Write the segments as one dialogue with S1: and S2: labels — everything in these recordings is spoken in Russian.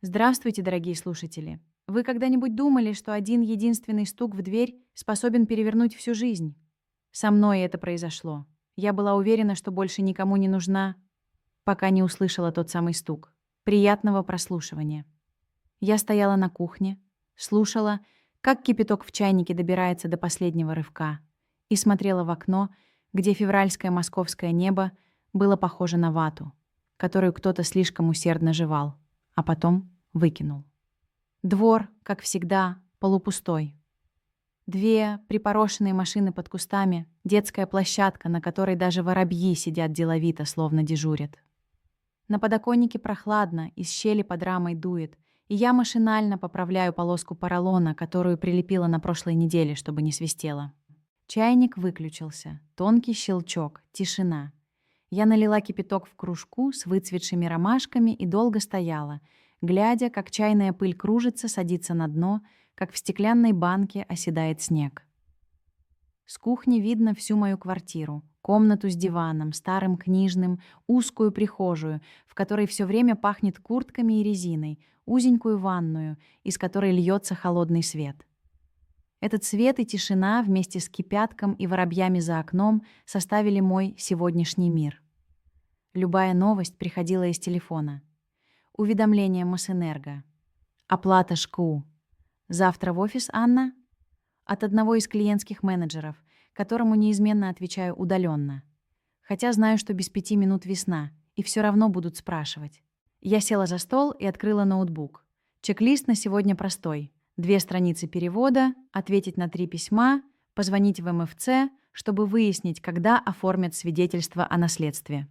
S1: Здравствуйте, дорогие слушатели. Вы когда-нибудь думали, что один единственный стук в дверь способен перевернуть всю жизнь? Со мной это произошло. Я была уверена, что больше никому не нужна, пока не услышала тот самый стук. Приятного прослушивания. Я стояла на кухне, слушала, как кипяток в чайнике добирается до последнего рывка, и смотрела в окно, где февральское московское небо было похоже на вату, которую кто-то слишком усердно жевал, а потом выкинул. Двор, как всегда, полупустой. Две припорошенные машины под кустами, детская площадка, на которой даже воробьи сидят деловито, словно дежурят. На подоконнике прохладно, из щели под рамой дует, и я машинально поправляю полоску поролона, которую прилепила на прошлой неделе, чтобы не свистело. Чайник выключился. Тонкий щелчок, тишина. Я налила кипяток в кружку с выцветшими ромашками и долго стояла, глядя, как чайная пыль кружится, садится на дно, как в стеклянной банке оседает снег. С кухни видно всю мою квартиру, комнату с диваном, старым книжным, узкую прихожую, в которой все время пахнет куртками и резиной, узенькую ванную, из которой льется холодный свет. Этот свет и тишина вместе с кипятком и воробьями за окном составили мой сегодняшний мир. Любая новость приходила из телефона. Уведомление Мосэнерго. Оплата ШКУ. Завтра в офис, Анна? От одного из клиентских менеджеров, которому неизменно отвечаю удаленно. Хотя знаю, что без 5 минут весна, и все равно будут спрашивать. Я села за стол и открыла ноутбук. Чек-лист на сегодня простой. 2 страницы перевода, ответить на 3 письма, позвонить в МФЦ, чтобы выяснить, когда оформят свидетельство о наследстве.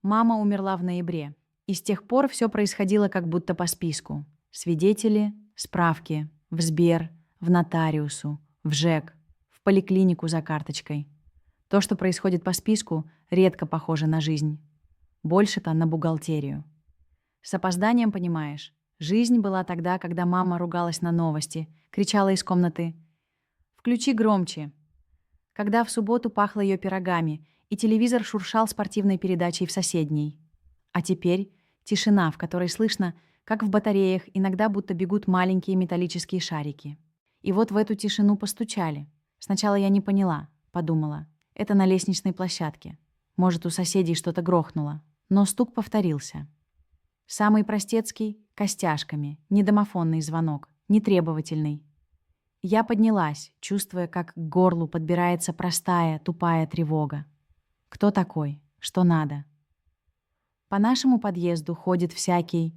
S1: Мама умерла в ноябре, и с тех пор все происходило как будто по списку. Свидетели, справки, в Сбер, в нотариусу, в ЖЭК, в поликлинику за карточкой. То, что происходит по списку, редко похоже на жизнь. Больше-то на бухгалтерию. С опозданием, понимаешь. Жизнь была тогда, когда мама ругалась на новости, кричала из комнаты «Включи громче!», когда в субботу пахло ее пирогами, и телевизор шуршал спортивной передачей в соседней. А теперь тишина, в которой слышно, как в батареях иногда будто бегут маленькие металлические шарики. И вот в эту тишину постучали. Сначала я не поняла, подумала. Это на лестничной площадке. Может, у соседей что-то грохнуло. Но стук повторился. Самый простецкий — костяшками, не домофонный звонок, не требовательный. Я поднялась, чувствуя, как к горлу подбирается простая, тупая тревога. Кто такой? Что надо? По нашему подъезду ходит всякий.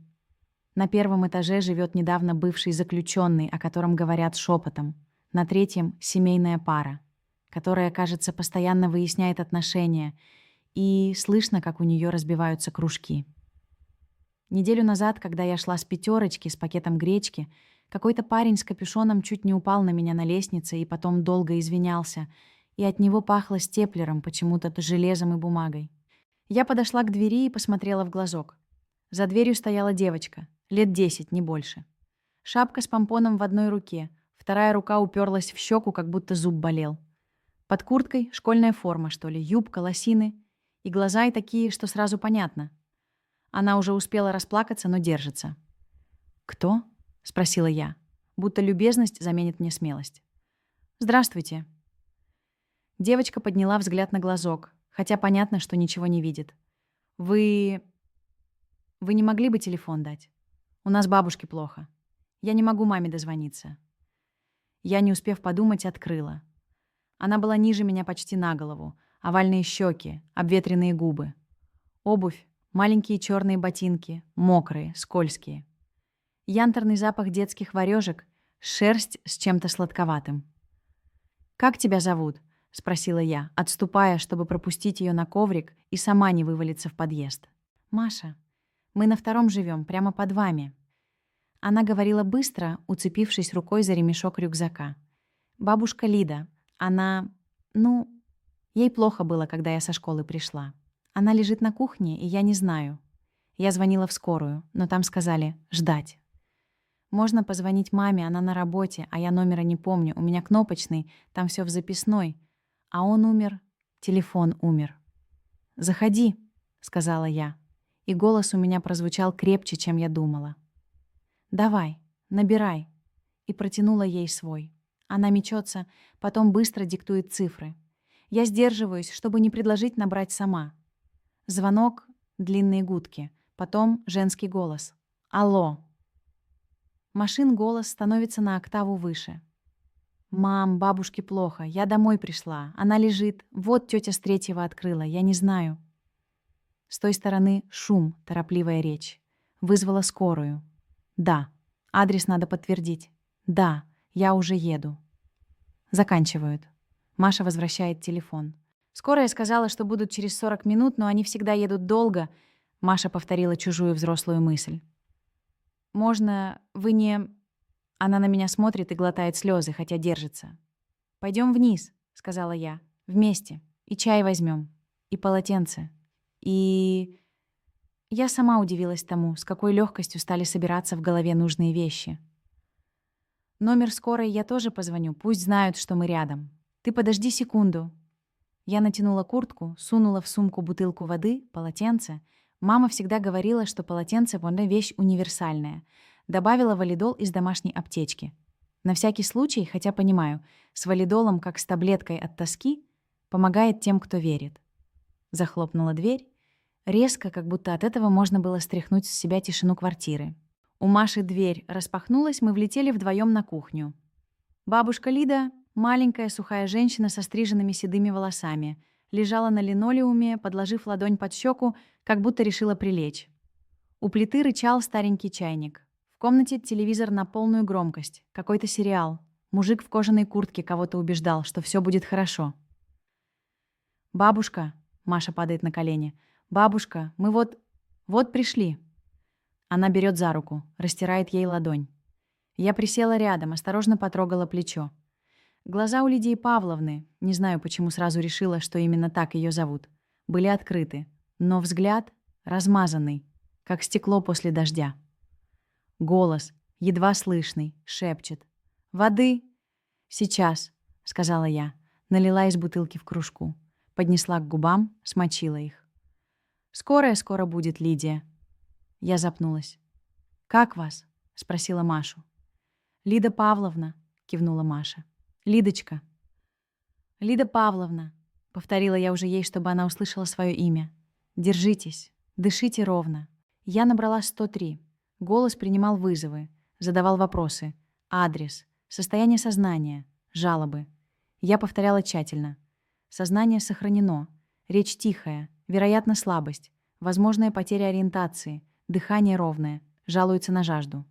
S1: На 1 этаже живет недавно бывший заключенный, о котором говорят шепотом. На 3 — семейная пара, которая, кажется, постоянно выясняет отношения, и слышно, как у нее разбиваются кружки. Неделю назад, когда я шла с пятерочки с пакетом гречки, какой-то парень с капюшоном чуть не упал на меня на лестнице и потом долго извинялся, и от него пахло степлером, почему-то железом и бумагой. Я подошла к двери и посмотрела в глазок. За дверью стояла девочка, лет 10, не больше. Шапка с помпоном в одной руке, вторая рука уперлась в щеку, как будто зуб болел. Под курткой школьная форма, что ли, юбка, лосины. И глаза и такие, что сразу понятно. Она уже успела расплакаться, но держится. «Кто?» — спросила я, будто любезность заменит мне смелость. «Здравствуйте». Девочка подняла взгляд на глазок, хотя понятно, что ничего не видит. «Вы не могли бы телефон дать? У нас бабушке плохо. Я не могу маме дозвониться». Я, не успев подумать, открыла. Она была ниже меня почти на голову, овальные щеки, обветренные губы. Обувь, маленькие черные ботинки, мокрые, скользкие. Янтарный запах детских варежек, шерсть с чем-то сладковатым. «Как тебя зовут?» — спросила я, отступая, чтобы пропустить ее на коврик и сама не вывалиться в подъезд. «Маша. Мы на 2 живем, прямо под вами». Она говорила быстро, уцепившись рукой за ремешок рюкзака. «Бабушка Лида. Она... ей плохо было, когда я со школы пришла. Она лежит на кухне, и я не знаю. Я звонила в скорую, но там сказали «ждать». Можно позвонить маме, она на работе, а я номера не помню, у меня кнопочный, там все в записной. А он умер, телефон умер. «Заходи», — сказала я, и голос у меня прозвучал крепче, чем я думала. «Давай, набирай». И протянула ей свой. Она мечется, потом быстро диктует цифры. Я сдерживаюсь, чтобы не предложить набрать сама. Звонок, длинные гудки, потом женский голос. «Алло». Машин голос становится на октаву выше. «Мам, бабушке плохо, я домой пришла, она лежит, вот тетя с третьего открыла, я не знаю». С той стороны шум, торопливая речь. Вызвала скорую. «Да». Адрес надо подтвердить. «Да, я уже еду». Заканчивают. Маша возвращает телефон. «Скорая сказала, что будут через 40 минут, но они всегда едут долго». Маша повторила чужую взрослую мысль. «Можно, вы не...» Она на меня смотрит и глотает слезы, хотя держится. «Пойдем вниз», — сказала я. «Вместе. И чай возьмем. И полотенце. И...» Я сама удивилась тому, с какой легкостью стали собираться в голове нужные вещи. «Номер скорой я тоже позвоню, пусть знают, что мы рядом. Ты подожди секунду». Я натянула куртку, сунула в сумку бутылку воды, полотенце. Мама всегда говорила, что полотенце — вещь универсальная. Добавила валидол из домашней аптечки. На всякий случай, хотя понимаю, с валидолом, как с таблеткой от тоски, помогает тем, кто верит. Захлопнула дверь. Резко, как будто от этого можно было стряхнуть с себя тишину квартиры. У Маши дверь распахнулась, мы влетели вдвоем на кухню. Бабушка Лида, маленькая сухая женщина со стриженными седыми волосами, лежала на линолеуме, подложив ладонь под щеку, как будто решила прилечь. У плиты рычал старенький чайник. В комнате телевизор на полную громкость. Какой-то сериал. Мужик в кожаной куртке кого-то убеждал, что все будет хорошо. «Бабушка», — Маша падает на колени, «бабушка, мы вот пришли». Она берет за руку, растирает ей ладонь. Я присела рядом, осторожно потрогала плечо. Глаза у Лидии Павловны, не знаю, почему сразу решила, что именно так ее зовут, были открыты, но взгляд размазанный, как стекло после дождя. Голос, едва слышный, шепчет. «Воды?» «Сейчас», — сказала я, налила из бутылки в кружку, поднесла к губам, смочила их. «Скорая скоро будет, Лидия». Я запнулась. «Как вас?» — спросила Машу. «Лида Павловна», — кивнула Маша. «Лидочка». «Лида Павловна», — повторила я уже ей, чтобы она услышала свое имя. «Держитесь, дышите ровно». Я набрала 103. Голос принимал вызовы, задавал вопросы. Адрес, состояние сознания, жалобы. Я повторяла тщательно. Сознание сохранено. Речь тихая, вероятно, слабость, возможная потеря ориентации, дыхание ровное, жалуется на жажду.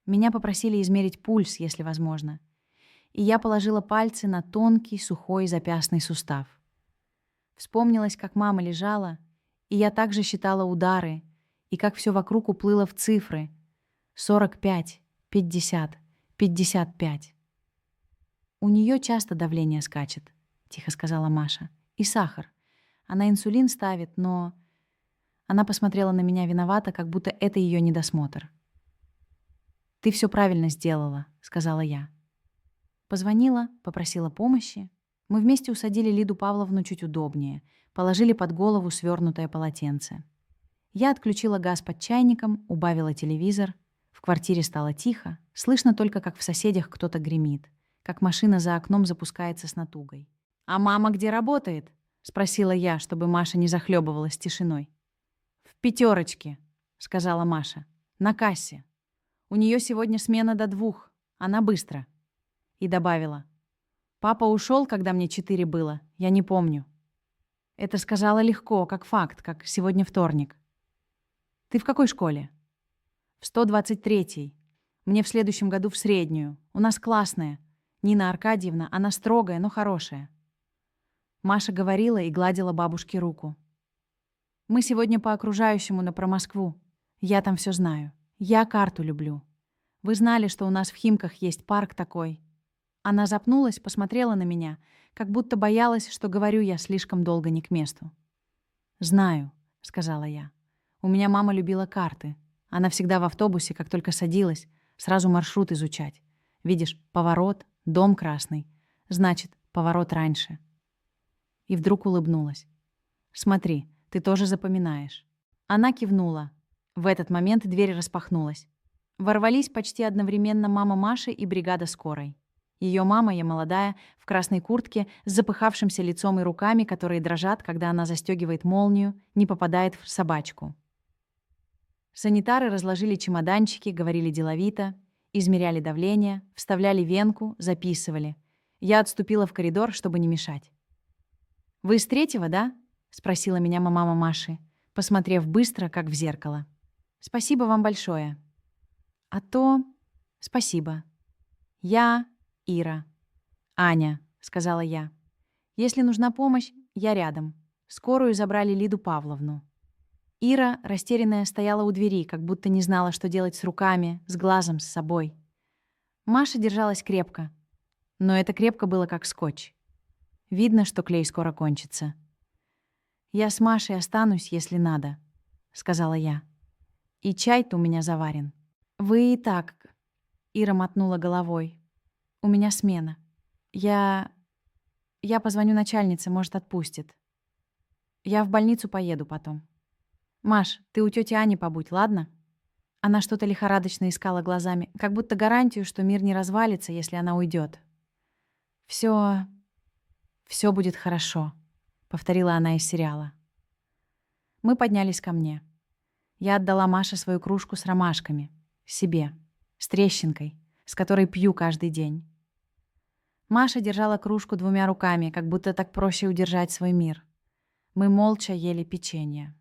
S1: Меня попросили измерить пульс, если возможно. И я положила пальцы на тонкий, сухой запястный сустав. Вспомнилось, как мама лежала, и я также считала удары, и как все вокруг уплыло в цифры. 45, 50, 55. «У нее часто давление скачет», — тихо сказала Маша. «И сахар. Она инсулин ставит, но...» Она посмотрела на меня виновато, как будто это ее недосмотр. «Ты все правильно сделала», — сказала я. Позвонила, попросила помощи. Мы вместе усадили Лиду Павловну чуть удобнее, положили под голову свернутое полотенце. Я отключила газ под чайником, убавила телевизор. В квартире стало тихо, слышно только, как в соседях кто-то гремит, как машина за окном запускается с натугой. «А мама где работает?» — спросила я, чтобы Маша не захлебывалась тишиной. «В пятерочке», — сказала Маша. «На кассе. У нее сегодня смена до 2. Она быстро». И добавила. «Папа ушел, когда мне 4 было. Я не помню». Это сказала легко, как факт, как сегодня вторник. «Ты в какой школе?» «В 123-й. Мне в следующем году в среднюю. У нас классная. Нина Аркадьевна, она строгая, но хорошая». Маша говорила и гладила бабушке руку. «Мы сегодня по окружающему на Промоскву. Я там все знаю. Я карту люблю. Вы знали, что у нас в Химках есть парк такой?» Она запнулась, посмотрела на меня, как будто боялась, что говорю я слишком долго не к месту. «Знаю», — сказала я. «У меня мама любила карты. Она всегда в автобусе, как только садилась, сразу маршрут изучать. Видишь, поворот, дом красный. Значит, поворот раньше». И вдруг улыбнулась. «Смотри, ты тоже запоминаешь». Она кивнула. В этот момент дверь распахнулась. Ворвались почти одновременно мама Маши и бригада скорой. Ее мама, я молодая, в красной куртке, с запыхавшимся лицом и руками, которые дрожат, когда она застегивает молнию, не попадает в собачку. Санитары разложили чемоданчики, говорили деловито, измеряли давление, вставляли венку, записывали. Я отступила в коридор, чтобы не мешать. «Вы с третьего, да?» — спросила меня мама Маши, посмотрев быстро, как в зеркало. «Спасибо вам большое». «А то...» «Спасибо». «Я Ира». «Аня», — сказала я. «Если нужна помощь, я рядом». Скорую забрали Лиду Павловну. Ира, растерянная, стояла у двери, как будто не знала, что делать с руками, с глазом, с собой. Маша держалась крепко. Но это крепко было как скотч. Видно, что клей скоро кончится. «Я с Машей останусь, если надо», — сказала я. «И чай-то у меня заварен». «Вы и так...» — Ира мотнула головой. «У меня смена. Я позвоню начальнице, может, отпустит. Я в больницу поеду потом. Маш, ты у тети Ани побудь, ладно?» Она что-то лихорадочно искала глазами, как будто гарантию, что мир не развалится, если она уйдет. Все будет хорошо», — повторила она из сериала. Мы поднялись ко мне. Я отдала Маше свою кружку с ромашками. Себе. С трещинкой, с которой пью каждый день. Маша держала кружку двумя руками, как будто так проще удержать свой мир. Мы молча ели печенье.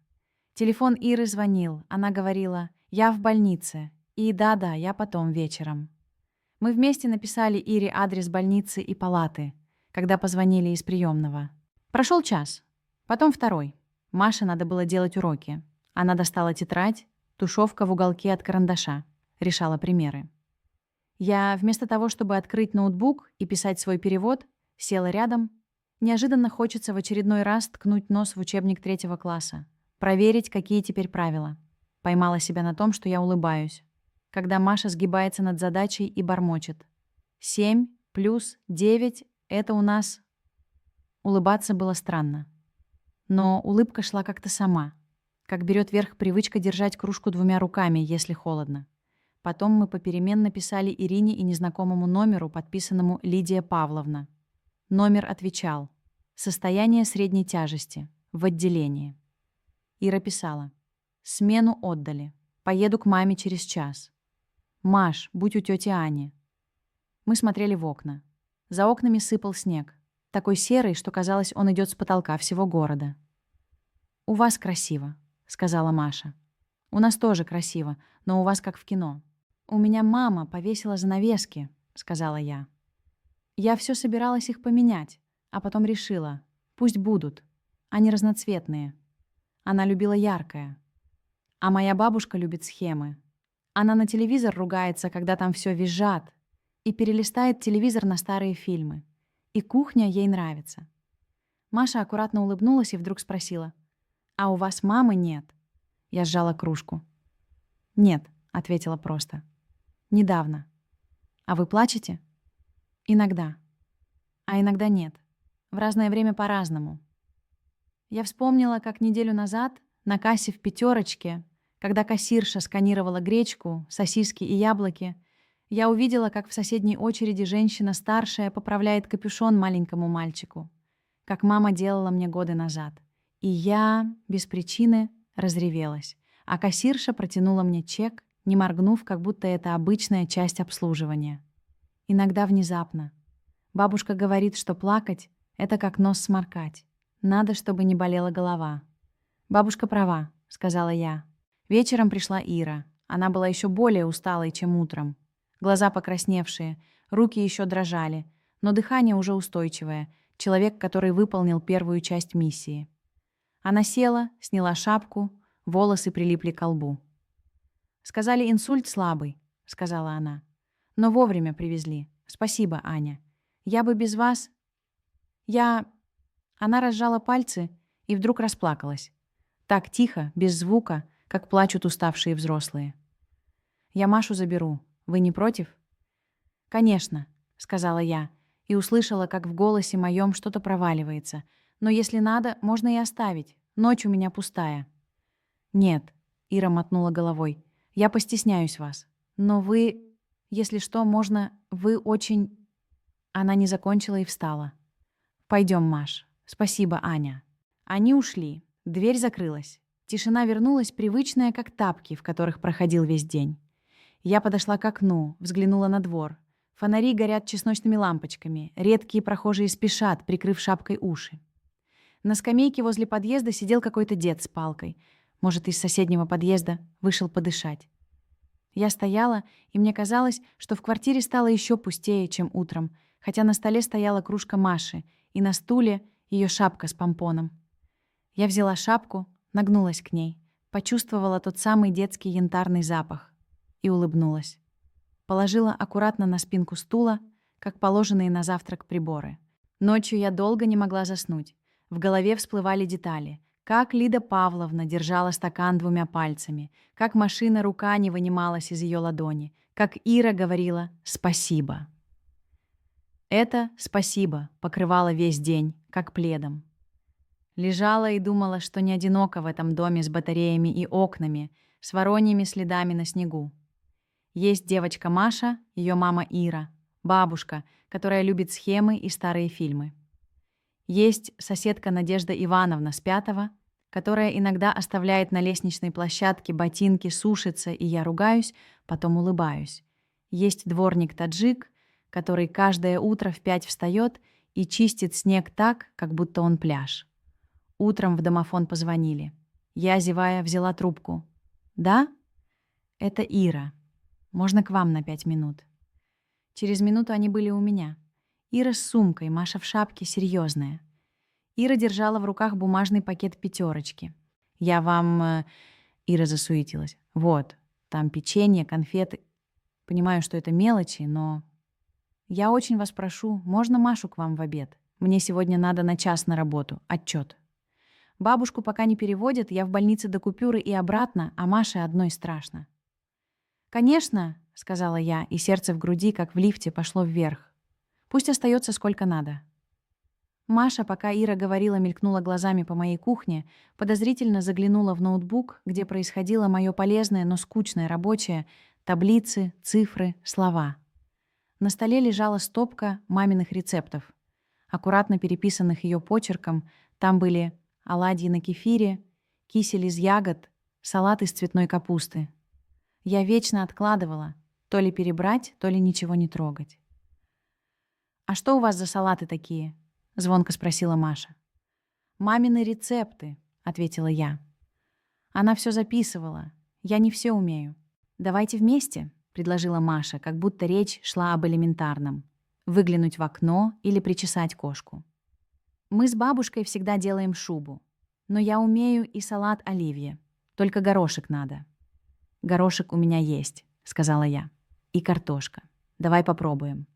S1: Телефон Иры звонил. Она говорила: «Я в больнице». И да, я потом вечером. Мы вместе написали Ире адрес больницы и палаты, когда позвонили из приемного. Прошел час. Потом второй. Маше надо было делать уроки. Она достала тетрадь, тушевка в уголке от карандаша. Решала примеры. Я, вместо того, чтобы открыть ноутбук и писать свой перевод, села рядом. Неожиданно хочется в очередной раз ткнуть нос в учебник 3 класса. Проверить, какие теперь правила. Поймала себя на том, что я улыбаюсь. Когда Маша сгибается над задачей и бормочет. 7 плюс 9 — это у нас... Улыбаться было странно. Но улыбка шла как-то сама. Как берет верх привычка держать кружку двумя руками, если холодно. Потом мы попеременно писали Ирине и незнакомому номеру, подписанному «Лидия Павловна». Номер отвечал: «Состояние средней тяжести. В отделении». Ира писала: «Смену отдали. Поеду к маме через час. Маш, будь у тети Ани». Мы смотрели в окна. За окнами сыпал снег. Такой серый, что казалось, он идет с потолка всего города. «У вас красиво», — сказала Маша. «У нас тоже красиво, но у вас как в кино». «У меня мама повесила занавески», — сказала я. Я все собиралась их поменять, а потом решила: пусть будут. Они разноцветные. Она любила яркое. А моя бабушка любит схемы. Она на телевизор ругается, когда там все визжат, и перелистает телевизор на старые фильмы. И кухня ей нравится. Маша аккуратно улыбнулась и вдруг спросила: «А у вас мамы нет?» Я сжала кружку. «Нет», — ответила просто. «Недавно». «А вы плачете?» «Иногда. А иногда нет. В разное время по-разному». Я вспомнила, как неделю назад на кассе в «Пятерочке», когда кассирша сканировала гречку, сосиски и яблоки, я увидела, как в соседней очереди женщина старшая поправляет капюшон маленькому мальчику, как мама делала мне годы назад. И я, без причины, разревелась, а кассирша протянула мне чек, не моргнув, как будто это обычная часть обслуживания. Иногда внезапно. Бабушка говорит, что плакать — это как нос сморкать. Надо, чтобы не болела голова. «Бабушка права», — сказала я. Вечером пришла Ира. Она была еще более усталой, чем утром. Глаза покрасневшие, руки еще дрожали, но дыхание уже устойчивое, человек, который выполнил первую часть миссии. Она села, сняла шапку, волосы прилипли к лбу. «Сказали, инсульт слабый», — сказала она. «Но вовремя привезли. Спасибо, Аня. Я бы без вас...» Она разжала пальцы и вдруг расплакалась. Так тихо, без звука, как плачут уставшие взрослые. «Я Машу заберу. Вы не против?» «Конечно», — сказала я, и услышала, как в голосе моем что-то проваливается. «Но если надо, можно и оставить. Ночь у меня пустая». «Нет», — Ира мотнула головой, — «я постесняюсь вас. Но вы, если что, можно, вы очень...» Она не закончила и встала. «Пойдем, Маш. Спасибо, Аня». Они ушли. Дверь закрылась. Тишина вернулась, привычная, как тапки, в которых проходил весь день. Я подошла к окну, взглянула на двор. Фонари горят чесночными лампочками. Редкие прохожие спешат, прикрыв шапкой уши. На скамейке возле подъезда сидел какой-то дед с палкой. Может, из соседнего подъезда вышел подышать. Я стояла, и мне казалось, что в квартире стало еще пустее, чем утром, хотя на столе стояла кружка Маши, и на стуле ее шапка с помпоном. Я взяла шапку, нагнулась к ней, почувствовала тот самый детский янтарный запах и улыбнулась. Положила аккуратно на спинку стула, как положенные на завтрак приборы. Ночью я долго не могла заснуть. В голове всплывали детали. Как Лида Павловна держала стакан двумя пальцами, как машина рука не вынималась из ее ладони, как Ира говорила «спасибо». Это «спасибо» покрывало весь день, как пледом. Лежала и думала, что не одинока в этом доме с батареями и окнами, с вороньими следами на снегу. Есть девочка Маша, ее мама Ира, бабушка, которая любит схемы и старые фильмы. Есть соседка Надежда Ивановна с 5-го, которая иногда оставляет на лестничной площадке ботинки сушиться, и я ругаюсь, потом улыбаюсь. Есть дворник-таджик, который каждое утро в 5 встает и чистит снег так, как будто он пляж. Утром в домофон позвонили. Я, зевая, взяла трубку. «Да? Это Ира. Можно к вам на 5 минут?» Через минуту они были у меня. Ира с сумкой, Маша в шапке, серьезная. Ира держала в руках бумажный пакет «Пятерочки». «Я вам...» Ира засуетилась. «Вот, там печенье, конфеты. Понимаю, что это мелочи, но... Я очень вас прошу, можно Машу к вам в обед? Мне сегодня надо на час на работу. Отчет. Бабушку пока не переводят, я в больнице до купюры и обратно, а Маше одной страшно». «Конечно», — сказала я, и сердце в груди, как в лифте, пошло вверх. «Пусть остается сколько надо». Маша, пока Ира говорила, мелькнула глазами по моей кухне, подозрительно заглянула в ноутбук, где происходило мое полезное, но скучное рабочее, таблицы, цифры, слова. На столе лежала стопка маминых рецептов, аккуратно переписанных ее почерком. Там были оладьи на кефире, кисель из ягод, салат из цветной капусты. Я вечно откладывала, то ли перебрать, то ли ничего не трогать. «А что у вас за салаты такие?» — звонко спросила Маша. «Мамины рецепты», — ответила я. Она все записывала. Я не все умею. «Давайте вместе», — предложила Маша, как будто речь шла об элементарном. Выглянуть в окно или причесать кошку. Мы с бабушкой всегда делаем шубу. Но я умею и салат оливье. Только горошек надо. «Горошек у меня есть», — сказала я. «И картошка. Давай попробуем».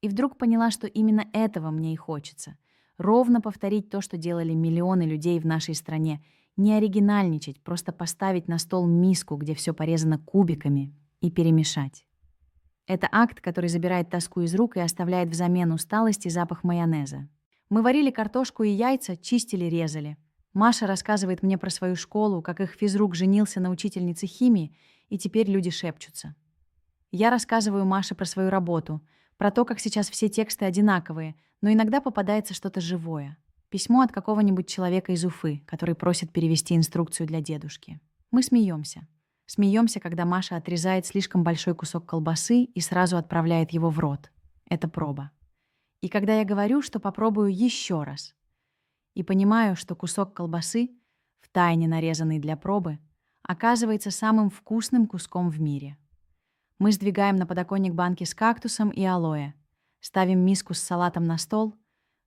S1: И вдруг поняла, что именно этого мне и хочется. Ровно повторить то, что делали миллионы людей в нашей стране. Не оригинальничать, просто поставить на стол миску, где все порезано кубиками, и перемешать. Это акт, который забирает тоску из рук и оставляет взамен усталость и запах майонеза. Мы варили картошку и яйца, чистили, резали. Маша рассказывает мне про свою школу, как их физрук женился на учительнице химии, и теперь люди шепчутся. Я рассказываю Маше про свою работу, про то, как сейчас все тексты одинаковые, но иногда попадается что-то живое. Письмо от какого-нибудь человека из Уфы, который просит перевести инструкцию для дедушки. Мы смеемся. Смеемся, когда Маша отрезает слишком большой кусок колбасы и сразу отправляет его в рот. Это проба. И когда я говорю, что попробую еще раз, и понимаю, что кусок колбасы, втайне нарезанный для пробы, оказывается самым вкусным куском в мире. Мы сдвигаем на подоконник банки с кактусом и алоэ, ставим миску с салатом на стол,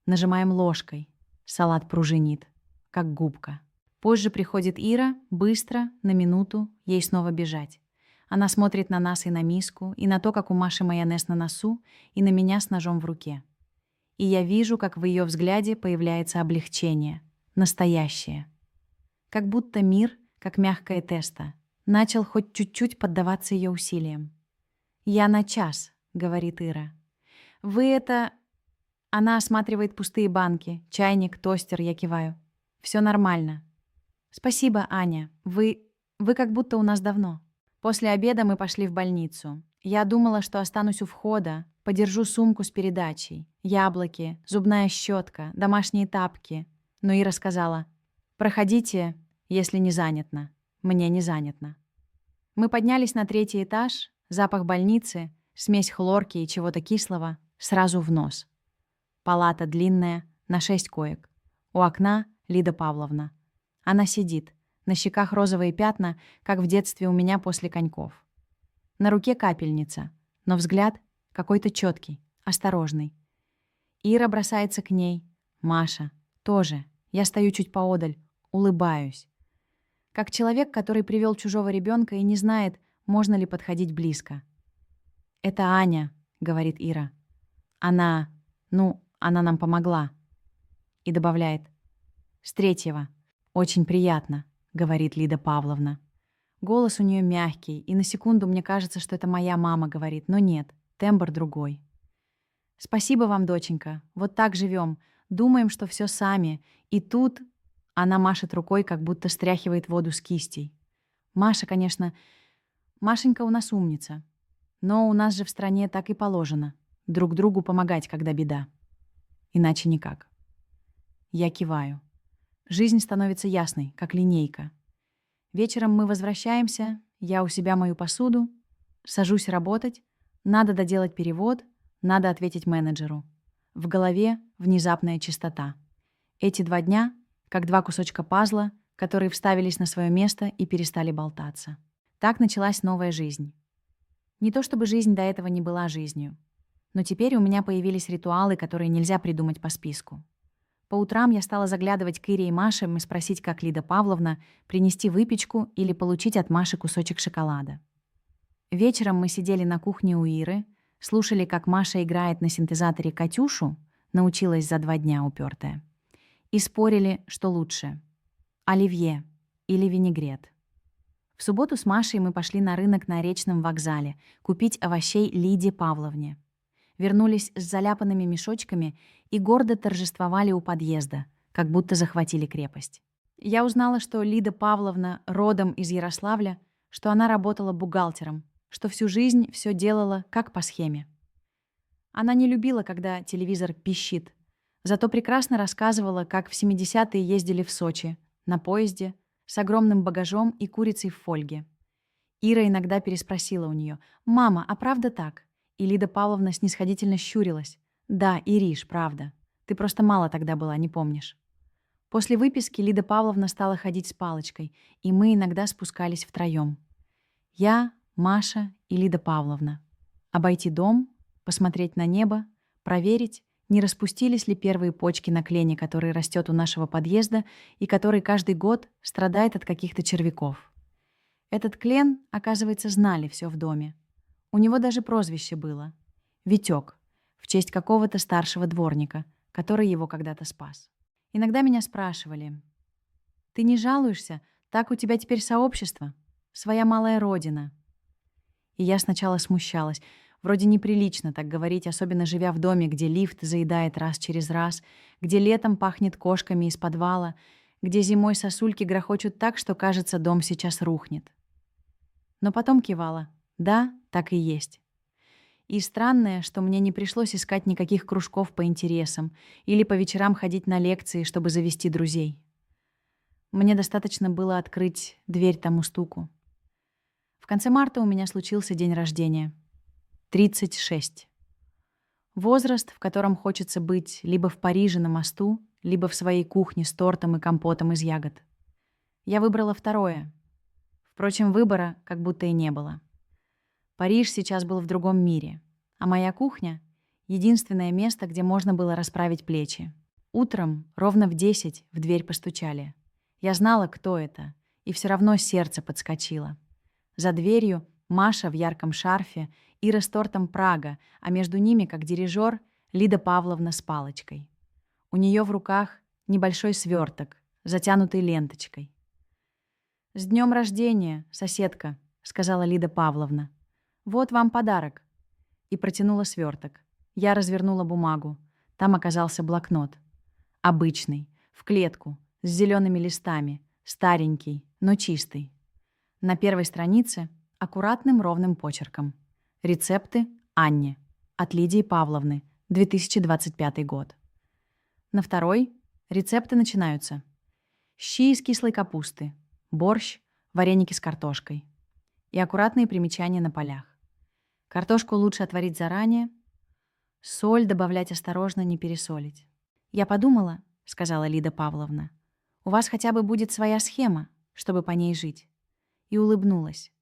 S1: нажимаем ложкой. Салат пружинит, как губка. Позже приходит Ира, быстро, на минуту, ей снова бежать. Она смотрит на нас и на миску, и на то, как у Маши майонез на носу, и на меня с ножом в руке. И я вижу, как в ее взгляде появляется облегчение. Настоящее. Как будто мир, как мягкое тесто, начал хоть чуть-чуть поддаваться ее усилиям. «Я на час», — говорит Ира. «Вы это...» Она осматривает пустые банки, чайник, тостер, я киваю. «Все нормально». «Спасибо, Аня. Вы как будто у нас давно». После обеда мы пошли в больницу. Я думала, что останусь у входа, подержу сумку с передачей, яблоки, зубная щетка, домашние тапки. Но Ира сказала: «Проходите, если не занятно. Мне не занятно». Мы поднялись на 3-й этаж, запах больницы, смесь хлорки и чего-то кислого сразу в нос. Палата длинная, на 6 коек. У окна Лида Павловна. Она сидит, на щеках розовые пятна, как в детстве у меня после коньков. На руке капельница, но взгляд какой-то четкий, осторожный. Ира бросается к ней. Маша тоже. Я стою чуть поодаль, улыбаюсь. Как человек, который привел чужого ребенка и не знает, можно ли подходить близко. «Это Аня», — говорит Ира. Она нам помогла». И добавляет: «С 3-го. Очень приятно», — говорит Лида Павловна. Голос у нее мягкий, и на секунду мне кажется, что это моя мама говорит, но нет, тембр другой. «Спасибо вам, доченька. Вот так живем. Думаем, что все сами. И тут...» Она машет рукой, как будто стряхивает воду с кистей. Машенька у нас умница. Но у нас же в стране так и положено. Друг другу помогать, когда беда. Иначе никак. Я киваю. Жизнь становится ясной, как линейка. Вечером мы возвращаемся, я у себя мою посуду, сажусь работать, надо доделать перевод, надо ответить менеджеру. В голове внезапная чистота. Эти 2 дня как 2 кусочка пазла, которые вставились на свое место и перестали болтаться. Так началась новая жизнь. Не то чтобы жизнь до этого не была жизнью, но теперь у меня появились ритуалы, которые нельзя придумать по списку. По утрам я стала заглядывать к Ире и Маше и спросить, как Лида Павловна, принести выпечку или получить от Маши кусочек шоколада. Вечером мы сидели на кухне у Иры, слушали, как Маша играет на синтезаторе «Катюшу», научилась за 2 дня упертая, и спорили, что лучше — оливье или винегрет. В субботу с Машей мы пошли на рынок на Речном вокзале купить овощей Лиде Павловне. Вернулись с заляпанными мешочками и гордо торжествовали у подъезда, как будто захватили крепость. Я узнала, что Лида Павловна родом из Ярославля, что она работала бухгалтером, что всю жизнь все делала как по схеме. Она не любила, когда телевизор пищит, зато прекрасно рассказывала, как в 70-е ездили в Сочи, на поезде, с огромным багажом и курицей в фольге. Ира иногда переспросила у нее: «Мама, а правда так?» И Лида Павловна снисходительно щурилась. «Да, Ириш, правда. Ты просто мало тогда была, не помнишь». После выписки Лида Павловна стала ходить с палочкой, и мы иногда спускались втроем. Я, Маша и Лида Павловна. Обойти дом, посмотреть на небо, проверить, не распустились ли первые почки на клене, который растет у нашего подъезда и который каждый год страдает от каких-то червяков. Этот клен, оказывается, знали все в доме. У него даже прозвище было — Витёк, в честь какого-то старшего дворника, который его когда-то спас. Иногда меня спрашивали: «Ты не жалуешься? Так у тебя теперь сообщество? Своя малая родина». И я сначала смущалась. Вроде неприлично так говорить, особенно живя в доме, где лифт заедает раз через раз, где летом пахнет кошками из подвала, где зимой сосульки грохочут так, что, кажется, дом сейчас рухнет. Но потом кивала. Да, так и есть. И странное, что мне не пришлось искать никаких кружков по интересам или по вечерам ходить на лекции, чтобы завести друзей. Мне достаточно было открыть дверь тому стуку. В конце марта у меня случился день рождения. 36. Возраст, в котором хочется быть либо в Париже на мосту, либо в своей кухне с тортом и компотом из ягод. Я выбрала второе. Впрочем, выбора как будто и не было. Париж сейчас был в другом мире, а моя кухня — единственное место, где можно было расправить плечи. Утром, ровно в 10, в дверь постучали. Я знала, кто это, и все равно сердце подскочило. За дверью Маша в ярком шарфе, Ира с тортом «Прага», а между ними, как дирижер, Лида Павловна с палочкой. У нее в руках небольшой сверток, затянутый ленточкой. «С днем рождения, соседка», — сказала Лида Павловна. «Вот вам подарок». И протянула сверток. Я развернула бумагу. Там оказался блокнот. Обычный, в клетку, с зелеными листами, старенький, но чистый. На первой странице аккуратным ровным почерком. Рецепты Анне. От Лидии Павловны. 2025 год. На второй рецепты начинаются. Щи из кислой капусты, борщ, вареники с картошкой. И аккуратные примечания на полях. Картошку лучше отварить заранее. Соль добавлять осторожно, не пересолить. «Я подумала», — сказала Лида Павловна, «у вас хотя бы будет своя схема, чтобы по ней жить». И улыбнулась.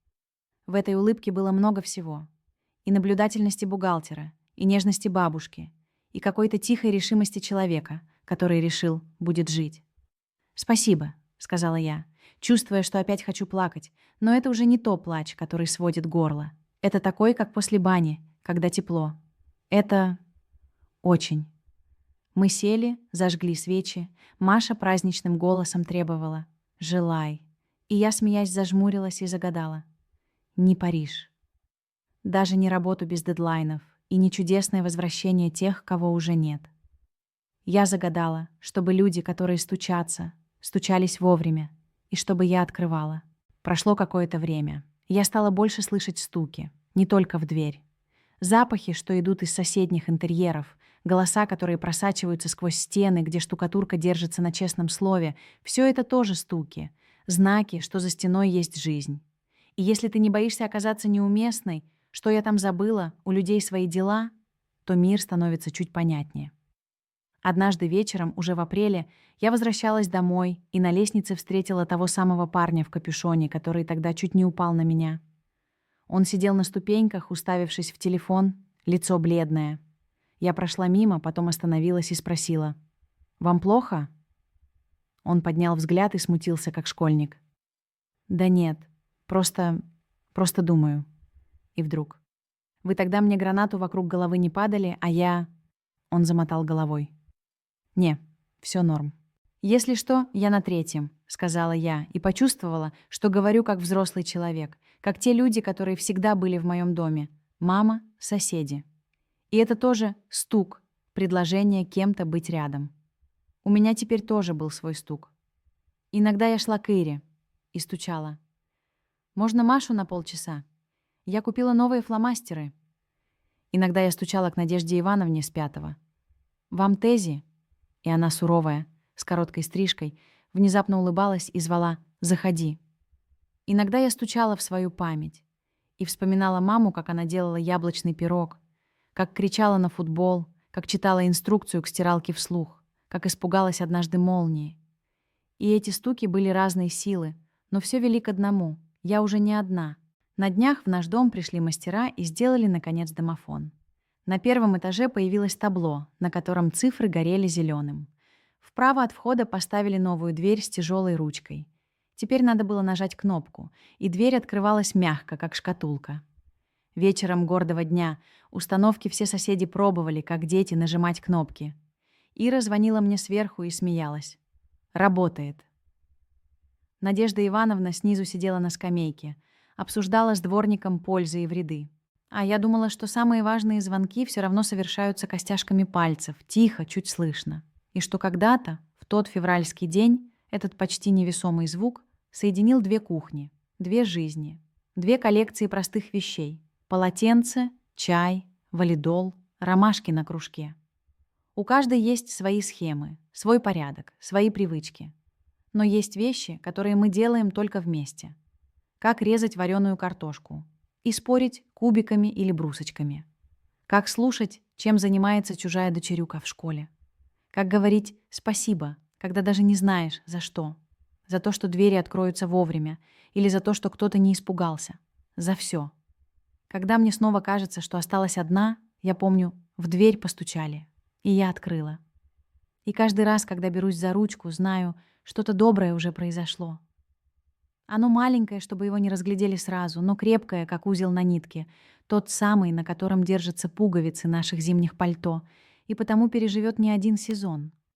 S1: В этой улыбке было много всего. И наблюдательности бухгалтера, и нежности бабушки, и какой-то тихой решимости человека, который решил, будет жить. «Спасибо», — сказала я, чувствуя, что опять хочу плакать, но это уже не то плач, который сводит горло. Это такой, как после бани, когда тепло. Это очень. Мы сели, зажгли свечи. Маша праздничным голосом требовала: «Желай». И я, смеясь, зажмурилась и загадала: «Не Париж». Даже не работу без дедлайнов и не чудесное возвращение тех, кого уже нет. Я загадала, чтобы люди, которые стучатся, стучались вовремя, и чтобы я открывала. Прошло какое-то время. Я стала больше слышать стуки, не только в дверь. Запахи, что идут из соседних интерьеров, голоса, которые просачиваются сквозь стены, где штукатурка держится на честном слове, все это тоже стуки, знаки, что за стеной есть жизнь. И если ты не боишься оказаться неуместной, что я там забыла, у людей свои дела, то мир становится чуть понятнее. Однажды вечером, уже в апреле, я возвращалась домой и на лестнице встретила того самого парня в капюшоне, который тогда чуть не упал на меня. Он сидел на ступеньках, уставившись в телефон, лицо бледное. Я прошла мимо, потом остановилась и спросила: «Вам плохо?» Он поднял взгляд и смутился, как школьник. «Да нет, просто думаю». И вдруг: «Вы тогда мне гранату вокруг головы не падали, а я...» Он замотал головой. «Не, все норм». «Если что, я на третьем», — сказала я, и почувствовала, что говорю как взрослый человек, как те люди, которые всегда были в моем доме. Мама, соседи. И это тоже стук, предложение кем-то быть рядом. У меня теперь тоже был свой стук. Иногда я шла к Ире и стучала. «Можно Машу на полчаса? Я купила новые фломастеры». Иногда я стучала к Надежде Ивановне с 5-го. «Вам Тези?» И она суровая, с короткой стрижкой, внезапно улыбалась и звала: «Заходи». Иногда я стучала в свою память и вспоминала маму, как она делала яблочный пирог, как кричала на футбол, как читала инструкцию к стиралке вслух, как испугалась однажды молнии. И эти стуки были разной силы, но все вели к одному: я уже не одна. На днях в наш дом пришли мастера и сделали, наконец, домофон. На первом этаже появилось табло, на котором цифры горели зеленым. Вправо от входа поставили новую дверь с тяжелой ручкой. Теперь надо было нажать кнопку, и дверь открывалась мягко, как шкатулка. Вечером гордого дня установки все соседи пробовали, как дети, нажимать кнопки. Ира звонила мне сверху и смеялась. «Работает». Надежда Ивановна снизу сидела на скамейке, обсуждала с дворником пользы и вреды. А я думала, что самые важные звонки все равно совершаются костяшками пальцев, тихо, чуть слышно. И что когда-то, в тот февральский день, этот почти невесомый звук соединил две кухни, две жизни, две коллекции простых вещей: полотенце, чай, валидол, ромашки на кружке. У каждой есть свои схемы, свой порядок, свои привычки. Но есть вещи, которые мы делаем только вместе. Как резать вареную картошку и спорить кубиками или брусочками. Как слушать, чем занимается чужая дочерюка в школе. Как говорить «спасибо», когда даже не знаешь, за что. За то, что двери откроются вовремя, или за то, что кто-то не испугался. За все. Когда мне снова кажется, что осталась одна, я помню, в дверь постучали, и я открыла. И каждый раз, когда берусь за ручку, знаю, что-то доброе уже произошло. Оно маленькое, чтобы его не разглядели сразу, но крепкое, как узел на нитке, тот самый, на котором держатся пуговицы наших зимних пальто, и потому переживет не один сезон.